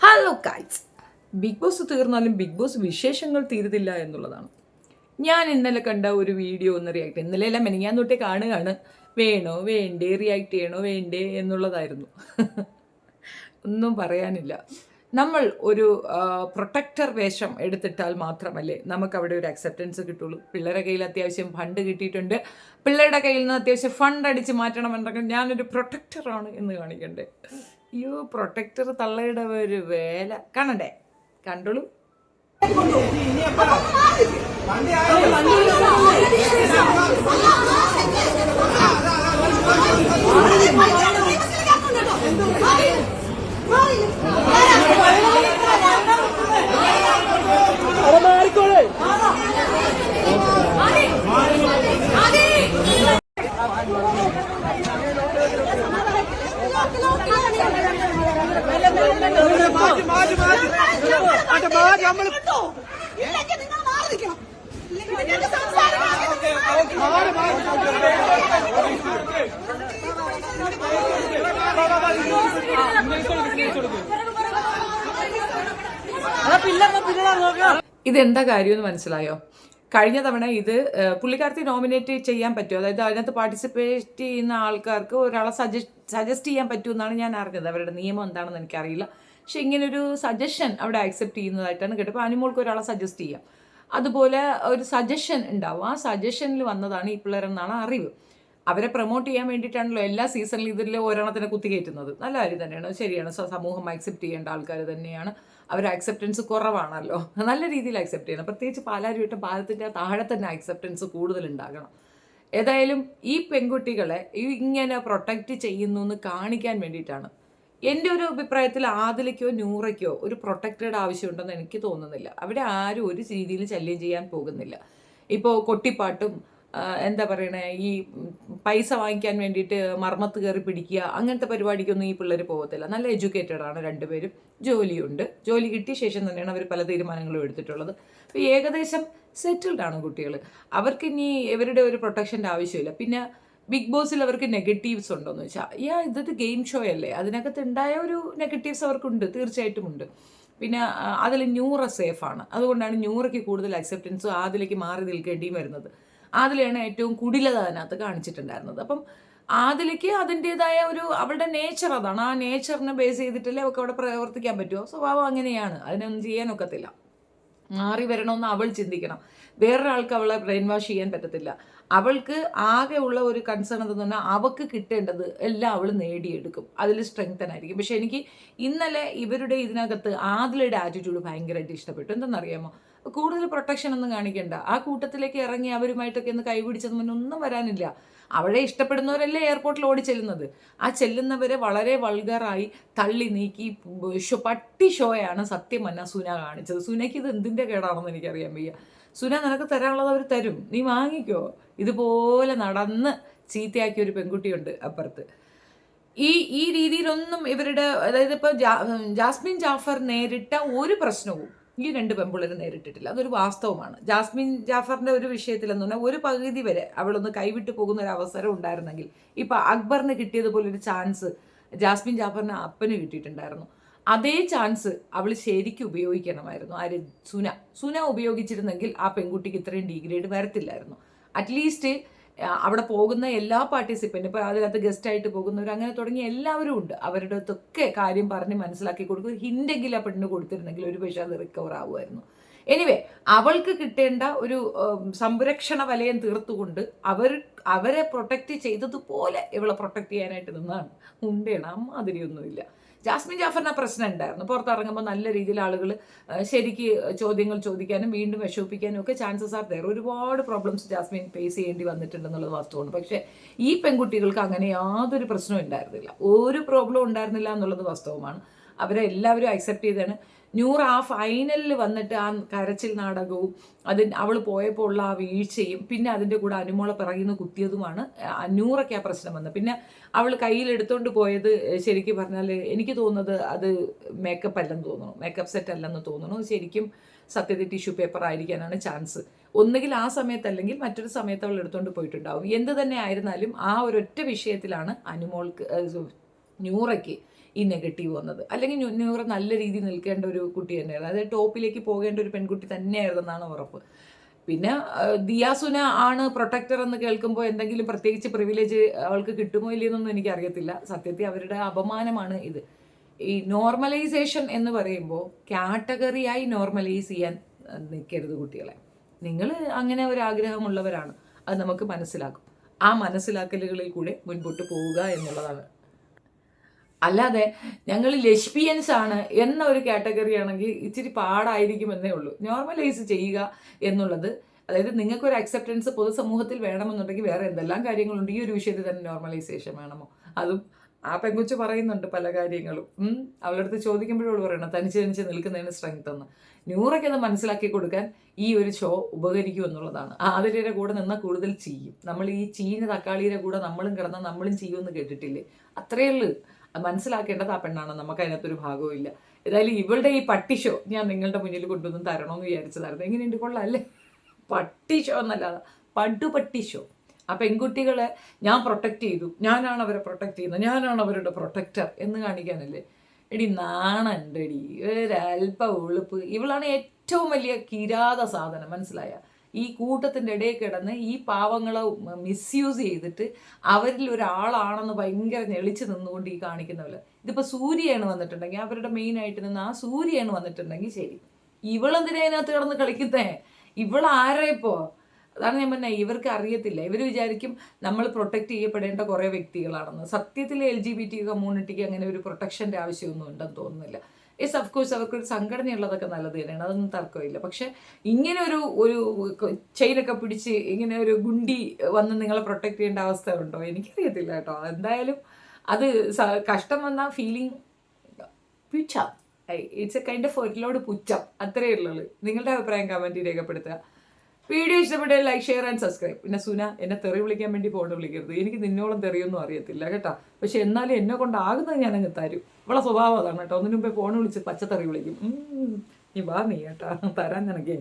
Hello guys, Bigg Boss തീർന്നാലും Bigg Boss വിശേഷങ്ങൾ തീരുന്നില്ല എന്നുള്ളതാണ്. ഞാൻ ഇന്നലെ കണ്ട ഒരു വീഡിയോ ഒന്ന് റിയാക്ട്, ഇന്നലെ എല്ലാം മെനിങ്ങാൻ തൊട്ടേ കാണുകയാണ്. വേണോ വേണ്ടേ, റിയാക്ട് ചെയ്യണോ വേണ്ടേ എന്നുള്ളതായിരുന്നു. ഒന്നും പറയാനില്ല. നമ്മൾ ഒരു പ്രൊട്ടക്ടർ വേഷം എടുത്തിട്ടാൽ മാത്രമല്ലേ നമുക്കവിടെ ഒരു അക്സെപ്റ്റൻസ് കിട്ടുള്ളൂ. പിള്ളേരുടെ കയ്യിൽ അത്യാവശ്യം ഫണ്ട് കിട്ടിയിട്ടുണ്ട്, പിള്ളേരുടെ കയ്യിൽ നിന്ന് അത്യാവശ്യം ഫണ്ട് അടിച്ച് മാറ്റണമെന്നൊക്കെ ഞാനൊരു പ്രൊട്ടക്ടറാണ് എന്ന് കാണിക്കണ്ടേ. അയ്യോ, പ്രൊട്ടക്ടർ തള്ളയുടെ ഒരു വേല കാണണ്ടേ, കണ്ടോളൂ. ഇതെന്താ കാര്യമെന്ന് മനസ്സിലായോ? കഴിഞ്ഞ തവണ ഇത് പുള്ളിക്കാരത്തി നോമിനേറ്റ് ചെയ്യാൻ പറ്റുമോ, അതായത് അതിനകത്ത് പാർട്ടിസിപ്പേറ്റ് ചെയ്യുന്ന ആൾക്കാർക്ക് ഒരാളെ സജസ്റ്റ് ചെയ്യാൻ പറ്റുമെന്നാണ് ഞാൻ അറിഞ്ഞത്. അവരുടെ നിയമം എന്താണെന്ന് എനിക്കറിയില്ല. പക്ഷെ ഇങ്ങനൊരു സജഷൻ അവിടെ ആക്സെപ്റ്റ് ചെയ്യുന്നതായിട്ടാണ് കേട്ടപ്പോൾ. അനുമോൾക്ക് ഒരാളെ സജസ്റ്റ് ചെയ്യാം, അതുപോലെ ഒരു സജഷൻ ഉണ്ടാവും. ആ സജഷനിൽ വന്നതാണ് ഈ പിള്ളേരെന്നാണ് അറിവ്. അവരെ പ്രൊമോട്ട് ചെയ്യാൻ വേണ്ടിയിട്ടാണല്ലോ എല്ലാ സീസണിലും ഇതിൽ ഒരെണ്ണത്തിനെ കുത്തിക്കയറ്റുന്നത്. നല്ല കാര്യം തന്നെയാണ്, ശരിയാണ്. സമൂഹം ആക്സെപ്റ്റ് ചെയ്യേണ്ട ആൾക്കാർ തന്നെയാണ്. അവർ ആക്സെപ്റ്റൻസ് കുറവാണല്ലോ, നല്ല രീതിയിൽ ആക്സെപ്റ്റ് ചെയ്യണം. പ്രത്യേകിച്ച് പാലാരിവട്ടം പാലത്തിൻ്റെ താഴെ തന്നെ ആക്സെപ്റ്റൻസ് കൂടുതലുണ്ടാകണം. ഏതായാലും ഈ പെൺകുട്ടികളെ ഇങ്ങനെ പ്രൊട്ടക്റ്റ് ചെയ്യുന്നു എന്ന് കാണിക്കാൻ വേണ്ടിയിട്ടാണ്. എൻ്റെ ഒരു അഭിപ്രായത്തിൽ ആദിലയ്ക്കോ നൂറയ്ക്കോ ഒരു പ്രൊട്ടക്റ്റഡ് ആവശ്യമുണ്ടെന്ന് എനിക്ക് തോന്നുന്നില്ല. അവിടെ ആരും ഒരു രീതിയിൽ ശല്യം ചെയ്യാൻ പോകുന്നില്ല. ഇപ്പോൾ കൊട്ടിപ്പാട്ടും എന്താ പറയണേ, ഈ പൈസ വാങ്ങിക്കാൻ വേണ്ടിയിട്ട് മർമ്മത്ത് കയറി പിടിക്കുക, അങ്ങനത്തെ പരിപാടിക്കൊന്നും ഈ പിള്ളേർ പോകത്തില്ല. നല്ല എഡ്യൂക്കേറ്റഡ് ആണ് രണ്ടുപേരും, ജോലിയുണ്ട്. ജോലി കിട്ടിയ ശേഷം തന്നെയാണ് അവർ പല തീരുമാനങ്ങളും എടുത്തിട്ടുള്ളത്. അപ്പോൾ ഏകദേശം സെറ്റിൽഡ് ആണ് കുട്ടികൾ. അവർക്ക് ഇനി ഇവരുടെ ഒരു പ്രൊട്ടക്ഷൻ്റെ ആവശ്യമില്ല. പിന്നെ ബിഗ് ബോസിൽ അവർക്ക് നെഗറ്റീവ്സ് ഉണ്ടോയെന്ന് വെച്ചാൽ, ഇതൊരു ഗെയിം ഷോ അല്ലേ, അതിനകത്ത് ഉണ്ടായ ഒരു നെഗറ്റീവ്സ് അവർക്കുണ്ട്, തീർച്ചയായിട്ടും ഉണ്ട്. പിന്നെ അതിൽ ന്യൂറ സേഫാണ്, അതുകൊണ്ടാണ് ന്യൂറയ്ക്ക് കൂടുതൽ അക്സെപ്റ്റൻസും അതിലേക്ക് മാറി നിൽക്കേണ്ടിയും വരുന്നത്. അതിലാണ് ഏറ്റവും കുടിലത അതിനകത്ത് കാണിച്ചിട്ടുണ്ടായിരുന്നത്. അപ്പം അതിലേക്ക് അതിൻ്റെതായ ഒരു അവളുടെ നേച്ചർ അതാണ്. ആ നേച്ചറിനെ ബേസ് ചെയ്തിട്ടല്ലേ അവൾക്ക് അവിടെ പ്രവർത്തിക്കാൻ പറ്റുമോ? സ്വഭാവം അങ്ങനെയാണ്, അതിനൊന്നും ചെയ്യാനൊക്കത്തില്ല. മാറി വരണമെന്ന് അവൾ ചിന്തിക്കണം. വേറൊരാൾക്ക് അവളെ ബ്രെയിൻ വാഷ് ചെയ്യാൻ പറ്റത്തില്ല. അവൾക്ക് ആകെ ഉള്ള ഒരു കൺസേൺ എന്തെന്ന് പറഞ്ഞാൽ അവൾക്ക് കിട്ടേണ്ടത് എല്ലാം അവൾ നേടിയെടുക്കും, അതിൽ സ്ട്രെങ്തൻ ആയിരിക്കും. പക്ഷെ എനിക്ക് ഇന്നലെ ഇവരുടെ ഇതിനകത്ത് ആദിലയുടെ ആറ്റിറ്റ്യൂഡ് ഭയങ്കരമായിട്ട് ഇഷ്ടപ്പെട്ടു. എന്തെന്നറിയാമോ? കൂടുതൽ പ്രൊട്ടക്ഷൻ ഒന്നും കാണിക്കണ്ട. ആ കൂട്ടത്തിലേക്ക് ഇറങ്ങി അവരുമായിട്ടൊക്കെ ഒന്ന് കൈപിടിച്ചത് മുന്നൊന്നും വരാനില്ല. അവളെ ഇഷ്ടപ്പെടുന്നവരല്ലേ എയർപോർട്ടിൽ ഓടി ചെല്ലുന്നത്. ആ ചെല്ലുന്നവരെ വളരെ വൾഗറായി തള്ളി നീക്കി പട്ടി ഷോയാണ് സത്യം പറഞ്ഞാൽ സുന കാണിച്ചത്. സുനയ്ക്ക് ഇത് എന്തിൻ്റെ കേടാണെന്ന് എനിക്കറിയാൻ വയ്യ. സുന, നിനക്ക് തരാനുള്ളത് അവർ തരും, നീ വാങ്ങിക്കോ. ഇതുപോലെ നടന്ന് ചീത്തയാക്കിയ ഒരു പെൺകുട്ടിയുണ്ട് അപ്പുറത്ത്. ഈ രീതിയിലൊന്നും ഇവരുടെ, അതായത് ഇപ്പോൾ ജാസ്മിൻ ജാഫർ നേരിട്ട ഒരു പ്രശ്നവും ഈ രണ്ട് പെൺപിള്ളേരും നേരിട്ടിട്ടില്ല. അതൊരു വാസ്തവമാണ്. ജാസ്മിൻ ജാഫറിൻ്റെ ഒരു വിഷയത്തിലെന്ന് പറഞ്ഞാൽ ഒരു പകുതി വരെ അവളൊന്ന് കൈവിട്ട് പോകുന്ന ഒരു അവസരം ഉണ്ടായിരുന്നെങ്കിൽ ഇപ്പം അക്ബറിന് കിട്ടിയതുപോലൊരു ചാൻസ് ജാസ്മിൻ ജാഫറിന് അപ്പന് കിട്ടിയിട്ടുണ്ടായിരുന്നു. അതേ ചാൻസ് അവൾ ശരിക്കും ഉപയോഗിക്കണമായിരുന്നു. ആര്? സുന ഉപയോഗിച്ചിരുന്നെങ്കിൽ ആ പെൺകുട്ടിക്ക് ഇത്രയും ഡിഗ്രേഡ് വരത്തില്ലായിരുന്നു. അറ്റ്ലീസ്റ്റ് അവിടെ പോകുന്ന എല്ലാ പാർട്ടിസിപ്പൻറ്റും, ഇപ്പോൾ അതിനകത്ത് ഗസ്റ്റായിട്ട് പോകുന്നവർ അങ്ങനെ തുടങ്ങി എല്ലാവരും ഉണ്ട്. അവരുടെ അടുത്തൊക്കെ കാര്യം പറഞ്ഞ് മനസ്സിലാക്കി കൊടുക്കും. ഹിൻ്റെങ്കിലും ആ പെണ്ണിന് കൊടുത്തിരുന്നെങ്കിൽ ഒരു പക്ഷേ അത് റിക്കവർ ആവുമായിരുന്നു. എനിവേ, അവൾക്ക് കിട്ടേണ്ട ഒരു സംരക്ഷണ വലയം തീർത്തുകൊണ്ട് അവരെ പ്രൊട്ടക്റ്റ് ചെയ്തതുപോലെ ഇവളെ പ്രൊട്ടക്റ്റ് ചെയ്യാനായിട്ട് നിന്നാണ്. ഉണ്ടേണം അമ്മാതിരിയൊന്നുമില്ല. ജാസ്മിൻ ജാഫറിന് പ്രശ്നം ഉണ്ടായിരുന്നു. പുറത്തിറങ്ങുമ്പോൾ നല്ല രീതിയിൽ ആളുകൾ ശരിക്ക് ചോദ്യങ്ങൾ ചോദിക്കാനും വീണ്ടും വിഷമിപ്പിക്കാനും ഒക്കെ ചാൻസസ് ആർ ദെയർ. ഒരുപാട് പ്രോബ്ലംസ് ജാസ്മിൻ ഫേസ് ചെയ്യേണ്ടി വന്നിട്ടുണ്ടെന്നുള്ളത് വാസ്തവമാണ്. പക്ഷേ ഈ പെൺകുട്ടികൾക്ക് അങ്ങനെ യാതൊരു പ്രശ്നവും ഉണ്ടായിരുന്നില്ല, ഒരു പ്രോബ്ലം ഉണ്ടായിരുന്നില്ല എന്നുള്ളത് വാസ്തവമാണ്. അവരെ എല്ലാവരും അക്സെപ്റ്റ് ചെയ്താണ്. നൂറ് ആ ഫൈനലിൽ വന്നിട്ട് ആ കരച്ചിൽ നാടകവും അവൾ പോയപ്പോൾ ഉള്ള ആ വീഴ്ചയും പിന്നെ അതിൻ്റെ കൂടെ അനുമോളെ പിറകിൽ നിന്ന് കുത്തിയതുമാണ് നൂറൊക്കെ ആ പ്രശ്നം വന്നത്. പിന്നെ അവൾ കയ്യിലെടുത്തോണ്ട് പോയത് ശരിക്കും പറഞ്ഞാൽ എനിക്ക് തോന്നുന്നത് അത് മേക്കപ്പ് അല്ലെന്ന് തോന്നുന്നു, മേക്കപ്പ് സെറ്റ് അല്ലെന്ന് തോന്നുന്നു. ശരിക്കും സത്യത്തിൽ ടിഷ്യൂ പേപ്പർ ആയിരിക്കാനാണ് ചാൻസ്. ഒന്നുകിൽ ആ സമയത്ത് അല്ലെങ്കിൽ മറ്റൊരു സമയത്ത് അവൾ എടുത്തുകൊണ്ട് പോയിട്ടുണ്ടാവും. എന്ത് തന്നെ ആയിരുന്നാലും ആ ഒരൊറ്റ വിഷയത്തിലാണ് അനുമോൾക്ക് നൂറയ്ക്ക് ഈ നെഗറ്റീവ് വന്നത്. അല്ലെങ്കിൽ നൂറ നല്ല രീതിയിൽ നിൽക്കേണ്ട ഒരു കുട്ടി തന്നെയായിരുന്നു, അതായത് ടോപ്പിലേക്ക് പോകേണ്ട ഒരു പെൺകുട്ടി തന്നെയായിരുന്നെന്നാണ് ഉറപ്പ്. പിന്നെ ദിയാസുന ആണ് പ്രൊട്ടക്ടർ എന്ന് കേൾക്കുമ്പോൾ എന്തെങ്കിലും പ്രത്യേകിച്ച് പ്രിവിലേജ് അവൾക്ക് കിട്ടുമോ ഇല്ലയെന്നൊന്നും എനിക്കറിയത്തില്ല. സത്യത്തിൽ അവരുടെ അപമാനമാണ് ഇത്. ഈ നോർമലൈസേഷൻ എന്ന് പറയുമ്പോൾ കാറ്റഗറിയായി നോർമലൈസ് ചെയ്യാൻ നിൽക്കരുത് കുട്ടികളെ. നിങ്ങൾ അങ്ങനെ ഒരു ആഗ്രഹമുള്ളവരാണ്, അത് നമുക്ക് മനസ്സിലാക്കും. ആ മനസ്സിലാക്കലുകളിൽ കൂടെ മുൻപോട്ട് പോവുക എന്നുള്ളതാണ്. അല്ലാതെ ഞങ്ങൾ ലെസ്ബിയൻസ് ആണ് എന്ന ഒരു കാറ്റഗറി ആണെങ്കിൽ ഇച്ചിരി പാടായിരിക്കുമെന്നേ ഉള്ളൂ. നോർമലൈസ് ചെയ്യുക എന്നുള്ളത്, അതായത് നിങ്ങൾക്കൊരു അക്സെപ്റ്റൻസ് പൊതുസമൂഹത്തിൽ വേണമെന്നുണ്ടെങ്കിൽ വേറെ എന്തെല്ലാം കാര്യങ്ങളുണ്ട്. ഈ ഒരു വിഷയത്തിൽ തന്നെ നോർമലൈസേഷൻ വേണമോ? അതും ആ പെങ്കൊച്ച് പറയുന്നുണ്ട് പല കാര്യങ്ങളും. അവളുടെ അടുത്ത് ചോദിക്കുമ്പോഴോട് പറയണം തനിച്ച് നിൽക്കുന്നതിന് സ്ട്രെങ്ത് എന്ന്. നൂറയ്ക്ക് അത് മനസ്സിലാക്കി കൊടുക്കാൻ ഈ ഒരു ഷോ ഉപകരിക്കും എന്നുള്ളതാണ്. ആതിരയുടെ കൂടെ നിന്നാൽ കൂടുതൽ ചെയ്യും. നമ്മൾ ഈ ചീഞ്ഞ തക്കാളിയുടെ കൂടെ നമ്മളും കിടന്നാൽ നമ്മളും ചെയ്യുമെന്ന് കേട്ടിട്ടില്ലേ? അത്രയേ ഉള്ളൂ. മനസ്സിലാക്കേണ്ടത് ആ പെണ്ണാണ്, നമുക്ക് അതിനകത്തൊരു ഭാഗവും ഇല്ല. ഏതായാലും ഇവളുടെ ഈ പട്ടി ഷോ ഞാൻ നിങ്ങളുടെ മുന്നിൽ കൊണ്ടുവന്ന് തരണമെന്ന് വിചാരിച്ചതായിരുന്നു. എങ്ങനെയുണ്ട്, കൊള്ളാം അല്ലേ? പട്ടി ഷോ എന്നല്ലാതെ പട്ടി ഷോ. ആ പെൺകുട്ടികളെ ഞാൻ പ്രൊട്ടക്റ്റ് ചെയ്തു, ഞാനാണ് അവരെ പ്രൊട്ടക്റ്റ് ചെയ്യുന്നത്, ഞാനാണ് അവരുടെ പ്രൊട്ടക്റ്റർ എന്ന് കാണിക്കാനല്ലേ? എടി നാണുണ്ടെടി, ഒരൽപ്പ ഉളുപ്പ്. ഇവളാണ് ഏറ്റവും വലിയ കിരാത സാധനം, മനസ്സിലായ? ഈ കൂട്ടത്തിൻ്റെ ഇടയിൽ കിടന്ന് ഈ പാവങ്ങളെ മിസ്യൂസ് ചെയ്തിട്ട് അവരിൽ ഒരാളാണെന്ന് ഭയങ്കര ഞെളിച്ച് നിന്നുകൊണ്ട് ഈ കാണിക്കുന്നവര്. ഇതിപ്പോൾ സൂര്യയാണ് വന്നിട്ടുണ്ടെങ്കിൽ, അവരുടെ മെയിനായിട്ട് നിന്ന് ആ സൂര്യയാണ് വന്നിട്ടുണ്ടെങ്കിൽ ശരി, ഇവളെന്തിനാ അതിനകത്ത് കിടന്ന് കളിക്കുന്നേ? ഇവളാരാ ഇപ്പോൾ? അതാണ് ഞാൻ പറഞ്ഞത്, ഇവർക്ക് അറിയത്തില്ല. ഇവർ വിചാരിക്കും നമ്മൾ പ്രൊട്ടക്റ്റ് ചെയ്യപ്പെടേണ്ട കുറേ വ്യക്തികളാണെന്ന്. സത്യത്തിൽ LGBT കമ്മ്യൂണിറ്റിക്ക് അങ്ങനെ ഒരു പ്രൊട്ടക്ഷൻ്റെ ആവശ്യമൊന്നും ഉണ്ടെന്ന് തോന്നുന്നില്ല. യെസ്, ഓഫ് കോഴ്സ് അവർക്കൊരു സംഘടനയുള്ളതൊക്കെ നല്ലത് തന്നെയാണ്, അതൊന്നും തർക്കമില്ല. പക്ഷെ ഇങ്ങനെ ഒരു ചെയിനൊക്കെ പിടിച്ച് ഇങ്ങനെ ഒരു ഗുണ്ടി വന്ന് നിങ്ങളെ പ്രൊട്ടക്റ്റ് ചെയ്യേണ്ട അവസ്ഥ ഉണ്ടോ? എനിക്കറിയത്തില്ല കേട്ടോ. എന്തായാലും അത് കഷ്ടം വന്ന ഫീലിംഗ് പുച്ഛം, ഇറ്റ്സ് എ കൈൻഡ് ഓഫ് ഒരുലോട് പുച്ഛം, അത്രയേ ഉള്ളൂ. നിങ്ങളുടെ അഭിപ്രായം കമൻറ്റിൽ രേഖപ്പെടുത്തുക. വീഡിയോ ഇഷ്ടപ്പെട്ടാൽ ലൈക്ക്, ഷെയർ ആൻഡ് സബ്സ്ക്രൈബ്. പിന്നെ സുന, എന്നെ തെറി വിളിക്കാൻ വേണ്ടി ഫോൺ വിളിക്കരുത്. എനിക്ക് നിന്നോളം തെറിയൊന്നും അറിയത്തില്ല കേട്ടോ. പക്ഷെ എന്നാലും എന്നെ കൊണ്ടാകുന്നത് ഞാനങ്ങ് തരും. ഇവളെ സ്വഭാവം അതാണ് കേട്ടോ. ഒന്നിനു മുമ്പേ ഫോൺ വിളിച്ച് പച്ചത്തെറി വിളിക്കും. നീ വാ നീ കേട്ടോ, തരാൻ നിനക്ക്.